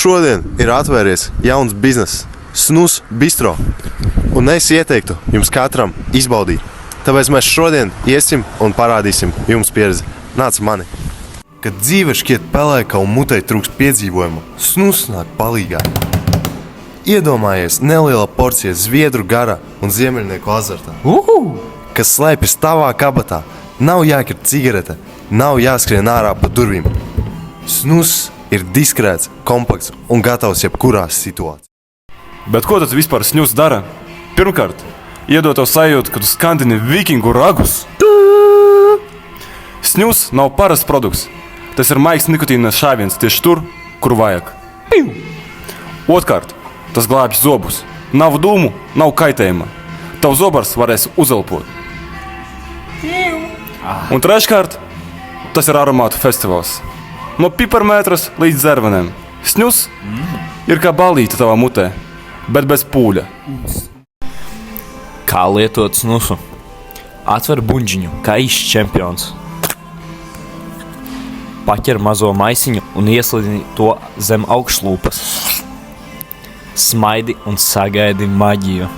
Šodien ir atvēries jauns bizness – Snus Bistro. Un es ieteiktu jums katram izbaudīt. Tāpēc mēs šodien iesim un parādīsim jums pieredzi. Nāc mani! Kad dzīve šķiet pelēka un mutei trūkst piedzīvojumu, Snus nāk palīgā. Iedomājies neliela porcija zviedru gara un ziemeļnieku azartā, kas slēpjas tavā kabatā. Nav jākir cigarete, nav jāskrien ārā pa durvīm. Snus ir diskrēts, kompakts un gatavs jebkurā situācijā. Bet ko tad vispār Snus dara? Pirmkārt, iedod tev sajūtu, ka tu skandini vikingu ragus. Snus nav parasts produkts. Tas ir maigs nikotīna šāviens tieši tur, kur vajag. Otkārt, tas glābj zobus. Nav dūmu, nav kaitējuma. Tavs zobars varēs uzelpot. Un treškārt, tas ir aromātu festivāls. No piparmētras līdz dzervenēm. Snus ir kā ballīte tavā mutē, bet bez pūļa. Kā lietot snusu? Atver buņģiņu, kā īsts čempions. Paķer mazo maisiņu un ieslidini to zem augšlūpas. Smaidi un sagaidi maģiju.